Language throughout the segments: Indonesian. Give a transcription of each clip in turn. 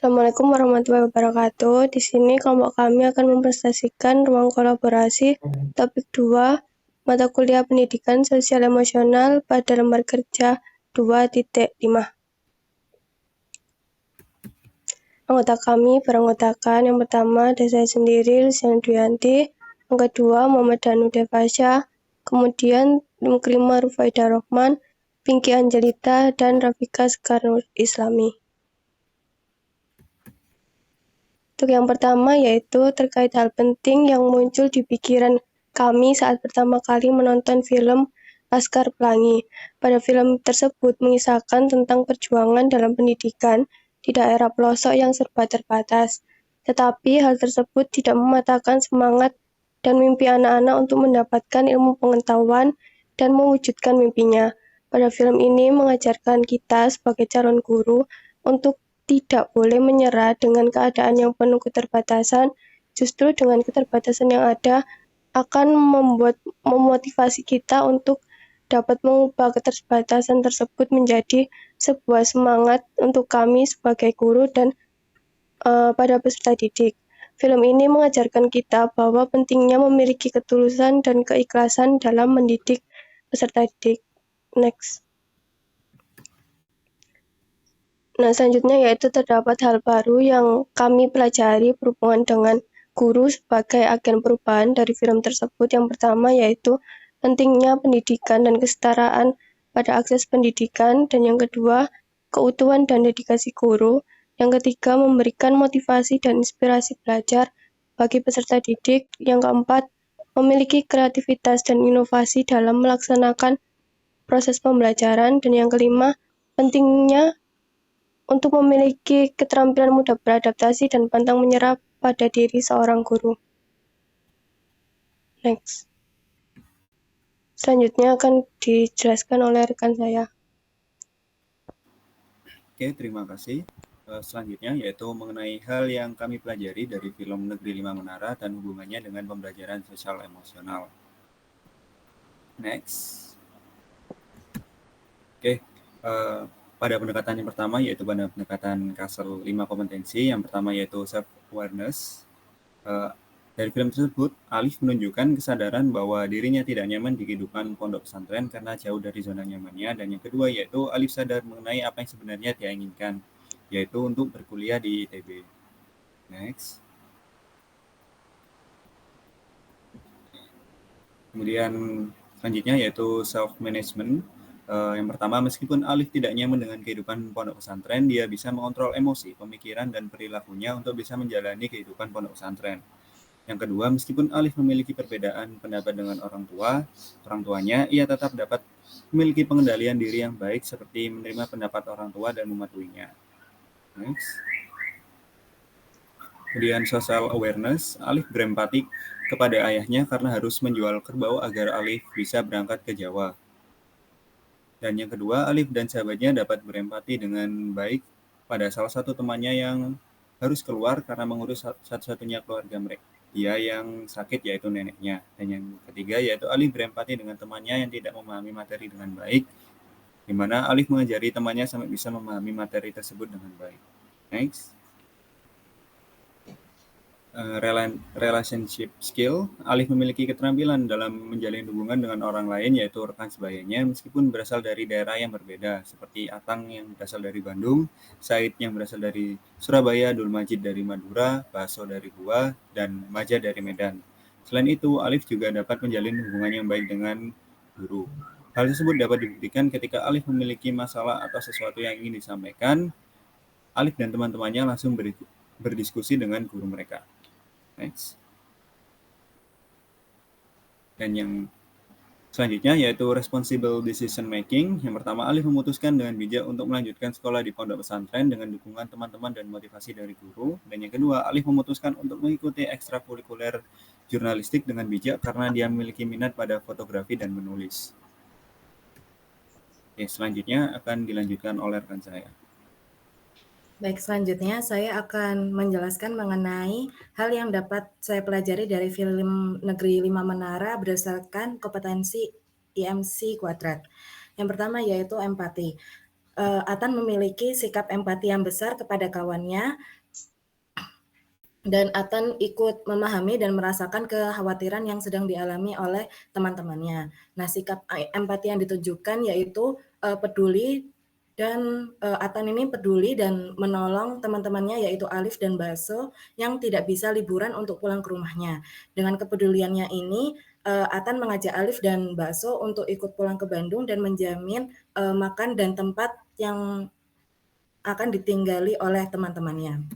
Assalamualaikum warahmatullahi wabarakatuh. Di sini kelompok kami akan mempresentasikan ruang kolaborasi topik 2, mata kuliah pendidikan sosial emosional pada lembar kerja 2.5. Anggota kami beranggotakan yang pertama ada saya sendiri, Luciana Duyanti, yang kedua Muhammad Danu Devasya, kemudian Mukrima Rufaidah Rohman, Pinky Angelita, dan Rafika Sekarnur Islami. Untuk yang pertama yaitu terkait hal penting yang muncul di pikiran kami saat pertama kali menonton film Laskar Pelangi. Pada film tersebut mengisahkan tentang perjuangan dalam pendidikan di daerah pelosok yang serba terbatas. Tetapi hal tersebut tidak mematahkan semangat dan mimpi anak-anak untuk mendapatkan ilmu pengetahuan dan mewujudkan mimpinya. Pada film ini mengajarkan kita sebagai calon guru untuk tidak boleh menyerah dengan keadaan yang penuh keterbatasan. Justru dengan keterbatasan yang ada akan memotivasi kita untuk dapat mengubah keterbatasan tersebut menjadi sebuah semangat untuk kami sebagai guru dan pada peserta didik. Film ini mengajarkan kita bahwa pentingnya memiliki ketulusan dan keikhlasan dalam mendidik peserta didik. Next. Nah, selanjutnya yaitu terdapat hal baru yang kami pelajari berhubungan dengan guru sebagai agen perubahan dari film tersebut. Yang pertama yaitu pentingnya pendidikan dan kesetaraan pada akses pendidikan, dan yang kedua keutuhan dan dedikasi guru. Yang ketiga memberikan motivasi dan inspirasi belajar bagi peserta didik. Yang keempat memiliki kreativitas dan inovasi dalam melaksanakan proses pembelajaran, dan yang kelima pentingnya untuk memiliki keterampilan mudah beradaptasi dan pantang menyerah pada diri seorang guru. Next. Selanjutnya akan dijelaskan oleh rekan saya. Oke, terima kasih. Selanjutnya yaitu mengenai hal yang kami pelajari dari film Negeri Lima Menara dan hubungannya dengan pembelajaran sosial emosional. Next. Oke, pada pendekatan yang pertama yaitu pada pendekatan Castle 5 kompetensi. Yang pertama yaitu self-awareness. Dari film tersebut, Alif menunjukkan kesadaran bahwa dirinya tidak nyaman di kehidupan pondok pesantren karena jauh dari zona nyamannya. Dan yang kedua yaitu Alif sadar mengenai apa yang sebenarnya dia inginkan, yaitu untuk berkuliah di ITB. Next. Kemudian selanjutnya yaitu self-management. Yang pertama, meskipun Alif tidak nyaman dengan kehidupan pondok pesantren, dia bisa mengontrol emosi, pemikiran, dan perilakunya untuk bisa menjalani kehidupan pondok pesantren. Yang kedua, meskipun Alif memiliki perbedaan pendapat dengan orang tuanya, ia tetap dapat memiliki pengendalian diri yang baik seperti menerima pendapat orang tua dan mematuhinya. Next. Kemudian social awareness, Alif berempati kepada ayahnya karena harus menjual kerbau agar Alif bisa berangkat ke Jawa. Dan yang kedua, Alif dan sahabatnya dapat berempati dengan baik pada salah satu temannya yang harus keluar karena mengurus satu-satunya keluarga mereka. Dia yang sakit yaitu neneknya. Dan yang ketiga yaitu Alif berempati dengan temannya yang tidak memahami materi dengan baik, di mana Alif mengajari temannya sampai bisa memahami materi tersebut dengan baik. Next. Relationship skill, Alif memiliki keterampilan dalam menjalin hubungan dengan orang lain yaitu rekan sebayanya meskipun berasal dari daerah yang berbeda seperti Atang yang berasal dari Bandung, Said yang berasal dari Surabaya, Dul Majid dari Madura, Baso dari Goa, dan Maja dari Medan. Selain itu, Alif juga dapat menjalin hubungan yang baik dengan guru. Hal tersebut dapat dibuktikan ketika Alif memiliki masalah atau sesuatu yang ingin disampaikan, Alif dan teman-temannya langsung berdiskusi dengan guru mereka. Next. Dan yang selanjutnya yaitu responsible decision making. Yang pertama, Alif memutuskan dengan bijak untuk melanjutkan sekolah di pondok pesantren dengan dukungan teman-teman dan motivasi dari guru. Dan yang kedua, Alif memutuskan untuk mengikuti ekstrakurikuler jurnalistik dengan bijak karena dia memiliki minat pada fotografi dan menulis. Oke, selanjutnya akan dilanjutkan oleh rekan saya. Baik, selanjutnya saya akan menjelaskan mengenai hal yang dapat saya pelajari dari film Negeri Lima Menara berdasarkan kompetensi IMC Kuadrat. Yang pertama yaitu empati. Atan memiliki sikap empati yang besar kepada kawannya, dan Atan ikut memahami dan merasakan kekhawatiran yang sedang dialami oleh teman-temannya. Nah, sikap empati yang ditunjukkan yaitu peduli, dan Atan ini peduli dan menolong teman-temannya yaitu Alif dan Baso yang tidak bisa liburan untuk pulang ke rumahnya. Dengan kepeduliannya ini, Atan mengajak Alif dan Baso untuk ikut pulang ke Bandung dan menjamin makan dan tempat yang akan ditinggali oleh teman-temannya.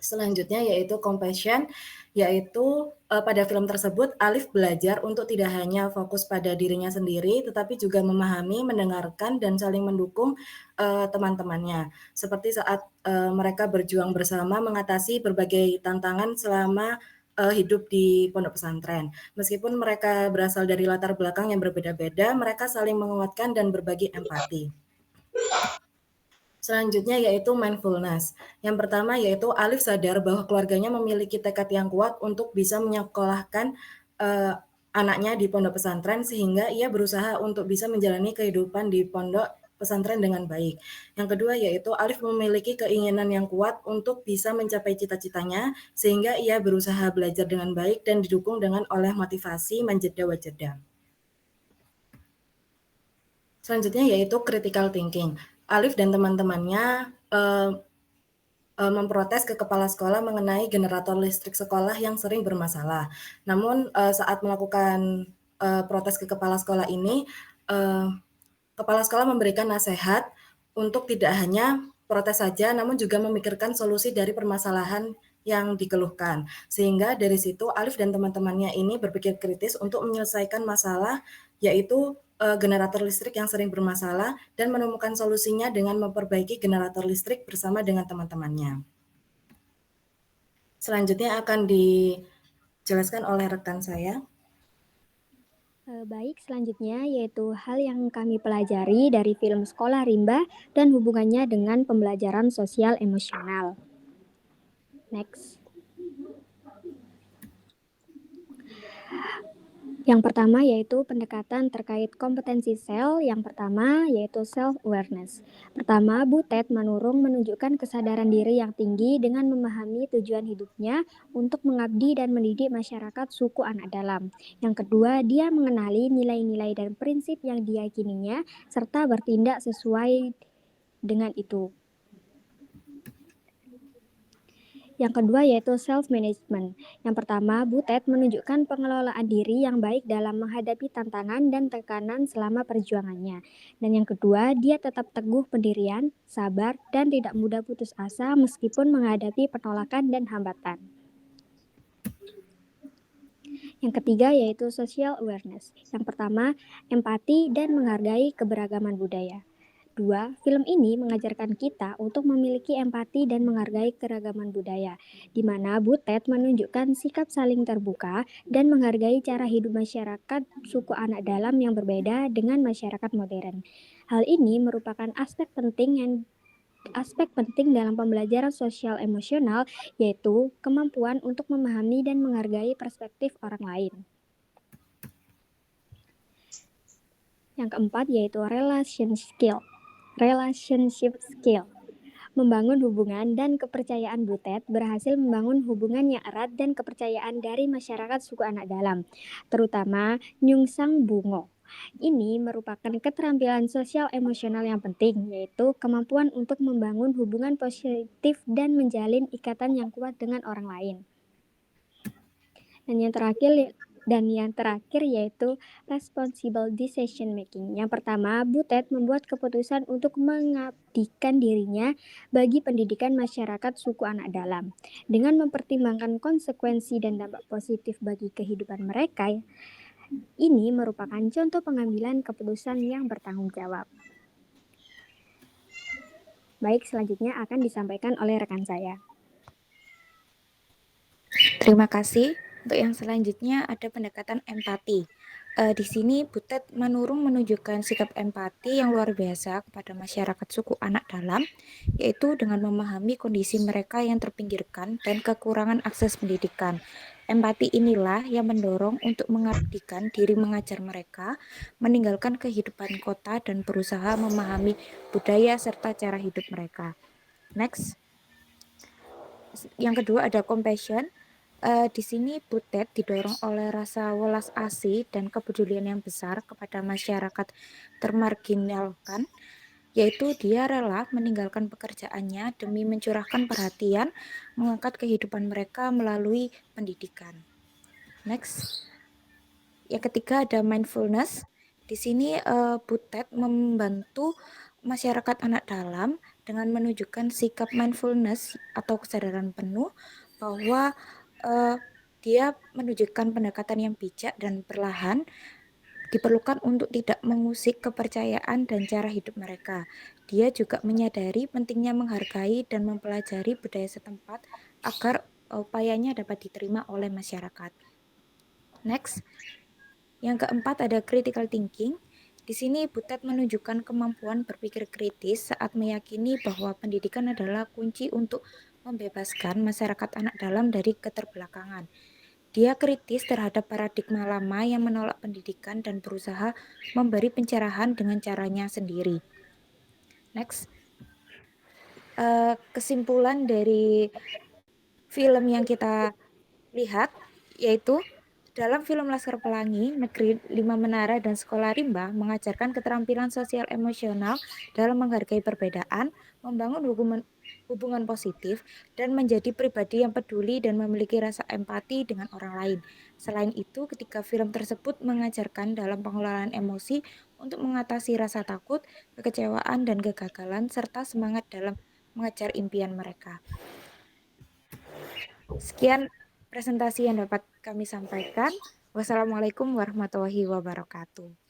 Selanjutnya yaitu compassion, yaitu pada film tersebut Alif belajar untuk tidak hanya fokus pada dirinya sendiri, tetapi juga memahami, mendengarkan, dan saling mendukung teman-temannya. Seperti saat mereka berjuang bersama mengatasi berbagai tantangan selama hidup di pondok pesantren. Meskipun mereka berasal dari latar belakang yang berbeda-beda, mereka saling menguatkan dan berbagi empati. Selanjutnya yaitu mindfulness. Yang pertama yaitu Alif sadar bahwa keluarganya memiliki tekad yang kuat untuk bisa menyekolahkan anaknya di pondok pesantren, sehingga ia berusaha untuk bisa menjalani kehidupan di pondok pesantren dengan baik. Yang kedua yaitu Alif memiliki keinginan yang kuat untuk bisa mencapai cita-citanya, sehingga ia berusaha belajar dengan baik dan didukung dengan oleh motivasi menjeda wajeda. Selanjutnya yaitu critical thinking. Alif dan teman-temannya memprotes ke kepala sekolah mengenai generator listrik sekolah yang sering bermasalah. Namun saat melakukan protes ke kepala sekolah ini, kepala sekolah memberikan nasihat untuk tidak hanya protes saja, namun juga memikirkan solusi dari permasalahan yang dikeluhkan. Sehingga dari situ Alif dan teman-temannya ini berpikir kritis untuk menyelesaikan masalah, yaitu generator listrik yang sering bermasalah, dan menemukan solusinya dengan memperbaiki generator listrik bersama dengan teman-temannya. Selanjutnya akan dijelaskan oleh rekan saya. Baik, selanjutnya yaitu hal yang kami pelajari dari film Sekolah Rimba dan hubungannya dengan pembelajaran sosial emosional. Next. Yang pertama yaitu pendekatan terkait kompetensi sel. Yang pertama yaitu self-awareness. Pertama, Butet Manurung menunjukkan kesadaran diri yang tinggi dengan memahami tujuan hidupnya untuk mengabdi dan mendidik masyarakat suku anak dalam. Yang kedua, dia mengenali nilai-nilai dan prinsip yang diyakininya serta bertindak sesuai dengan itu. Yang kedua yaitu self-management. Yang pertama, Butet menunjukkan pengelolaan diri yang baik dalam menghadapi tantangan dan tekanan selama perjuangannya. Dan yang kedua, dia tetap teguh pendirian, sabar, dan tidak mudah putus asa meskipun menghadapi penolakan dan hambatan. Yang ketiga yaitu social awareness. Yang pertama, empati dan menghargai keberagaman budaya. 2. Film ini mengajarkan kita untuk memiliki empati dan menghargai keragaman budaya, di mana Butet menunjukkan sikap saling terbuka dan menghargai cara hidup masyarakat suku anak dalam yang berbeda dengan masyarakat modern. Hal ini merupakan aspek penting dalam pembelajaran sosial emosional, yaitu kemampuan untuk memahami dan menghargai perspektif orang lain. Yang keempat yaitu relationship skill. Membangun hubungan dan kepercayaan Butet berhasil membangun hubungan yang erat dan kepercayaan dari masyarakat suku anak dalam, terutama Nyungsang Bungo. Ini merupakan keterampilan sosial emosional yang penting, yaitu kemampuan untuk membangun hubungan positif dan menjalin ikatan yang kuat dengan orang lain. Dan yang terakhir yaitu responsible decision making. Yang pertama, Butet membuat keputusan untuk mengabdikan dirinya bagi pendidikan masyarakat suku anak dalam. Dengan mempertimbangkan konsekuensi dan dampak positif bagi kehidupan mereka, ini merupakan contoh pengambilan keputusan yang bertanggung jawab. Baik, selanjutnya akan disampaikan oleh rekan saya. Terima kasih. Untuk yang selanjutnya ada pendekatan empati. Di sini Butet Manurung menunjukkan sikap empati yang luar biasa kepada masyarakat suku anak dalam, yaitu dengan memahami kondisi mereka yang terpinggirkan dan kekurangan akses pendidikan. Empati inilah yang mendorong untuk mengabdikan diri mengajar mereka, meninggalkan kehidupan kota dan berusaha memahami budaya serta cara hidup mereka. Next. Yang kedua ada compassion. Di sini Butet didorong oleh rasa welas asih dan kepedulian yang besar kepada masyarakat termarginalkan, yaitu dia rela meninggalkan pekerjaannya demi mencurahkan perhatian, mengangkat kehidupan mereka melalui pendidikan. Next. Yang ketiga ada mindfulness. Di sini Butet membantu masyarakat anak dalam dengan menunjukkan sikap mindfulness atau kesadaran penuh bahwa dia menunjukkan pendekatan yang bijak dan perlahan diperlukan untuk tidak mengusik kepercayaan dan cara hidup mereka. Dia juga menyadari pentingnya menghargai dan mempelajari budaya setempat agar upayanya dapat diterima oleh masyarakat. Next. Yang keempat ada critical thinking. Di sini Butet menunjukkan kemampuan berpikir kritis saat meyakini bahwa pendidikan adalah kunci untuk membebaskan masyarakat anak dalam dari keterbelakangan. Dia kritis terhadap paradigma lama yang menolak pendidikan dan berusaha memberi pencerahan dengan caranya sendiri. Next. Kesimpulan dari film yang kita lihat yaitu dalam film Laskar Pelangi, Negeri Lima Menara dan Sekolah Rimba mengajarkan keterampilan sosial emosional dalam menghargai perbedaan, membangun hubungan positif, dan menjadi pribadi yang peduli dan memiliki rasa empati dengan orang lain. Selain itu, ketika film tersebut mengajarkan dalam pengelolaan emosi untuk mengatasi rasa takut, kekecewaan, dan kegagalan, serta semangat dalam mengejar impian mereka. Sekian presentasi yang dapat kami sampaikan. Wassalamualaikum warahmatullahi wabarakatuh.